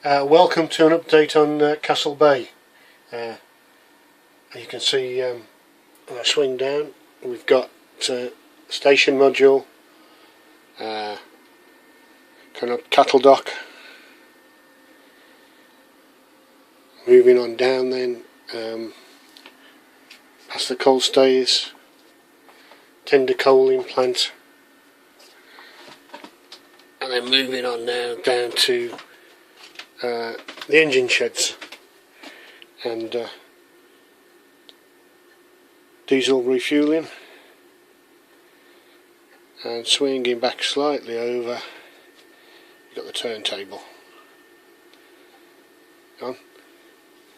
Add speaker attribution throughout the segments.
Speaker 1: Welcome to an update on Castle Bay. You can see when I swing down, we've got station module, kind of cattle dock. Moving on down then, past the coal stays, tender coaling plant, and then moving on now down to the engine sheds and diesel refueling, and swinging back slightly over, you've got the turntable.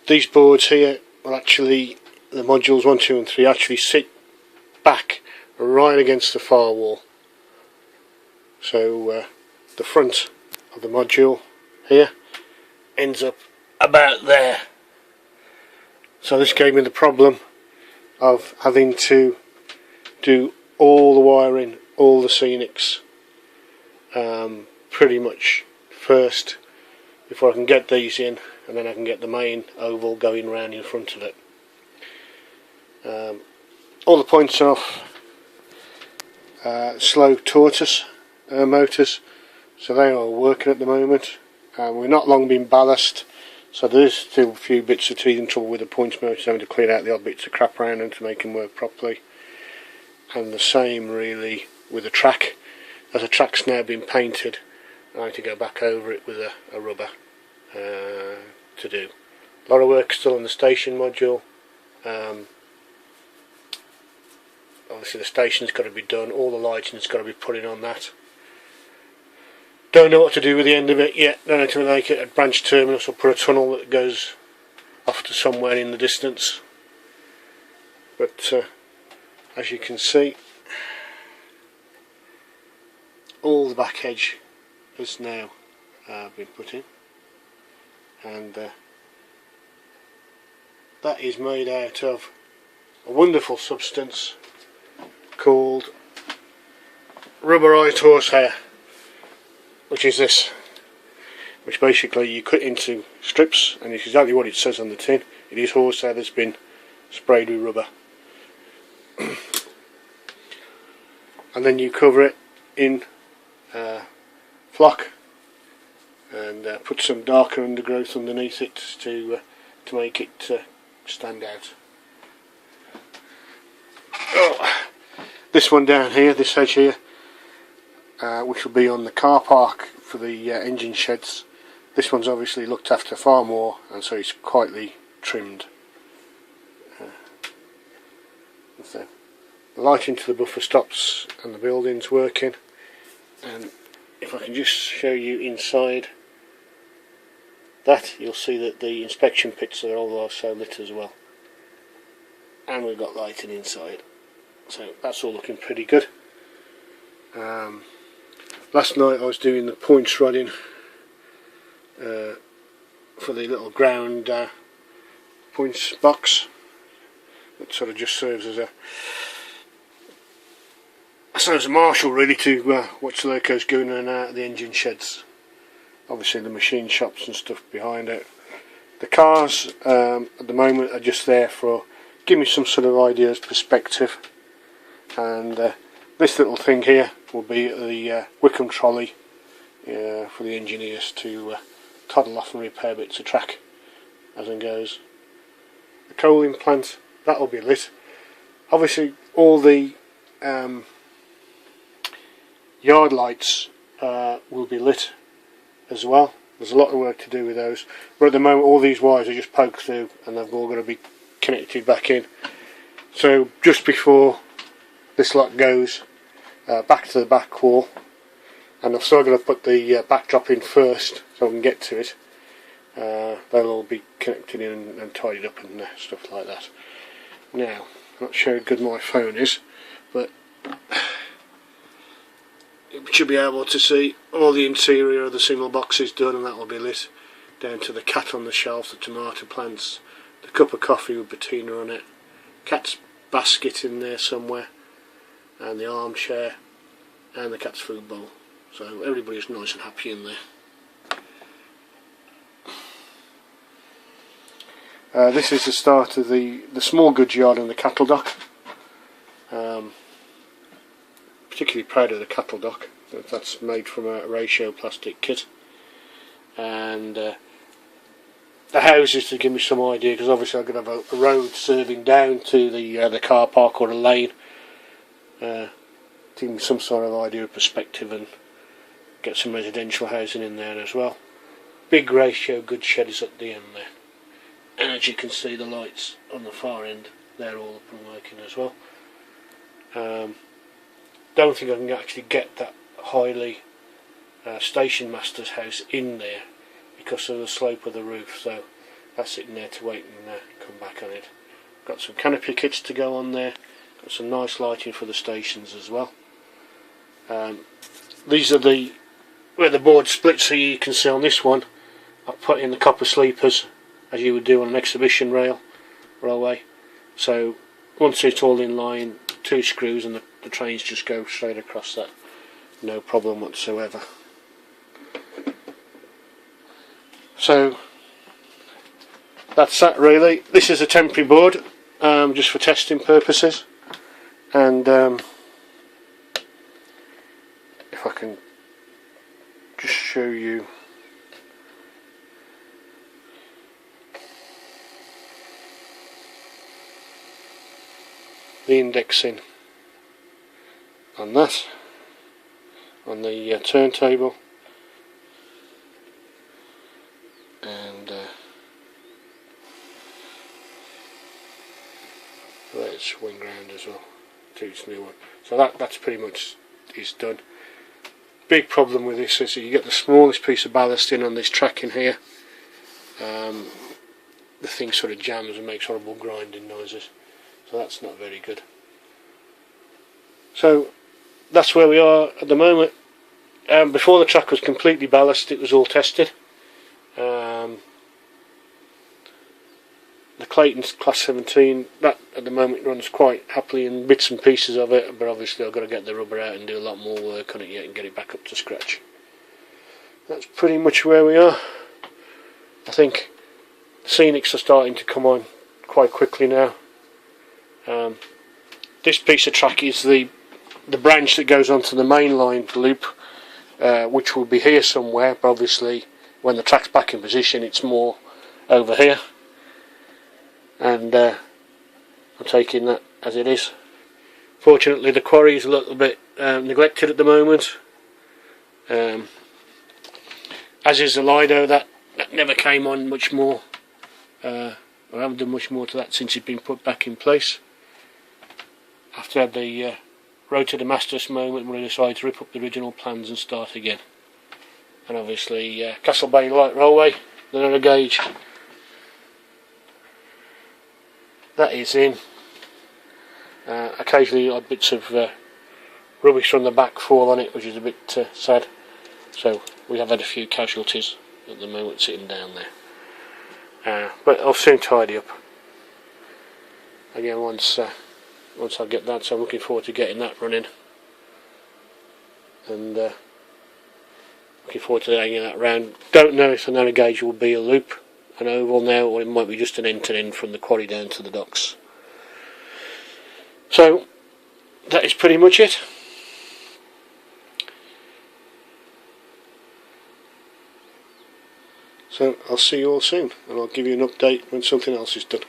Speaker 1: These boards here will actually, the modules 1, 2 and 3 actually sit back right against the firewall. So the front of the module here ends up about there. So this gave me the problem of having to do all the wiring, all the scenics pretty much first before I can get these in, and then I can get the main oval going round in front of it. All the points are off slow tortoise motors, so they are working at the moment. We're not long been ballast, so there's still a few bits of teething trouble with the points motors, having to clear out the odd bits of crap around them to make them work properly. And the same really with the track. As the track's now been painted, I need to go back over it with a rubber to do. A lot of work still on the station module. Obviously the station's got to be done, all the lighting's got to be put in on that. Don't know what to do with the end of it yet. Don't know to make it a branch terminus or put a tunnel that goes off to somewhere in the distance. But as you can see, all the back edge has now been put in, and that is made out of a wonderful substance called rubberized horsehair, which is this, which basically you cut into strips, and it's exactly what it says on the tin. It is horsehair that's been sprayed with rubber. And then you cover it in flock and put some darker undergrowth underneath it to make it stand out. This one down here, this edge here, which will be on the car park for the engine sheds. This one's obviously looked after far more, and so it's quietly trimmed. So the lighting to the buffer stops and the building's working, and if I can just show you inside that, you'll see that the inspection pits are all also lit as well, and we've got lighting inside, so that's all looking pretty good. Last night I was doing the points rodding for the little ground points box that sort of just serves as a marshal really to watch the locos going in and out of the engine sheds. Obviously the machine shops and stuff behind it. The cars at the moment are just there for give me some sort of ideas, perspective, and this little thing here will be the Wickham trolley for the engineers to toddle off and repair bits of track as it goes. The coaling plant, that will be lit. Obviously all the yard lights will be lit as well. There's a lot of work to do with those, but at the moment all these wires are just poked through and they've all got to be connected back in. So just before this lot goes back to the back wall, and I've still got to put the backdrop in first so I can get to it. They'll all be connected in and tidied up and stuff like that. Now, I'm not sure how good my phone is, but you should be able to see all the interior of the single boxes done, and that will be lit down to the cat on the shelf, the tomato plants, the cup of coffee with patina on it, cat's basket in there somewhere, and the armchair, and the cat's food bowl. So everybody's nice and happy in there. This is the start of the small goods yard and the cattle dock. Particularly proud of the cattle dock. That's made from a ratio plastic kit. And the houses, to give me some idea, because obviously I'm going to have a road serving down to the car park or the lane. To give me some sort of idea of perspective and get some residential housing in there as well. Big ratio goods shed is at the end there. And as you can see, the lights on the far end, they're all up and working as well. Don't think I can actually get that Highley station master's house in there because of the slope of the roof, so that's sitting there to wait and come back on it. Got some canopy kits to go on there, got some nice lighting for the stations as well. These are where the board splits, so you can see on this one I've put in the copper sleepers as you would do on an exhibition railway. So once it's all in line, 2 screws and the trains just go straight across that, no problem whatsoever. So that's that really. This is a temporary board, just for testing purposes, and if I can just show you the indexing on that, on the turntable, and let it swing round as well to its new one. So that's pretty much is done. Big problem with this is that you get the smallest piece of ballast in on this track in here. The thing sort of jams and makes horrible grinding noises, so that's not very good. So that's where we are at the moment. Before the track was completely ballast, it was all tested. The Clayton's Class 17, that at the moment runs quite happily in bits and pieces of it, but obviously I've got to get the rubber out and do a lot more work on it yet and get it back up to scratch. That's pretty much where we are. I think the scenics are starting to come on quite quickly now. This piece of track is the branch that goes onto the main line loop, which will be here somewhere, but obviously when the track's back in position it's more over here, and I'm taking that as it is. Fortunately the quarry is a little bit neglected at the moment, as is the Lido. That never came on much more. I haven't done much more to that since it's been put back in place. After I had the Road to Damascus moment when I decided to rip up the original plans and start again. And obviously Castle Bay Light Railway, the narrow gauge, that is in. Occasionally odd bits of rubbish from the back fall on it, which is a bit sad. So we have had a few casualties at the moment sitting down there. But I'll soon tidy up. Again, once I get that, so I'm looking forward to getting that running, and looking forward to hanging that round. Don't know if the narrow gauge will be a loop, an oval now, or it might be just an end-to-end from the quarry down to the docks. So that is pretty much it. So I'll see you all soon, and I'll give you an update when something else is done.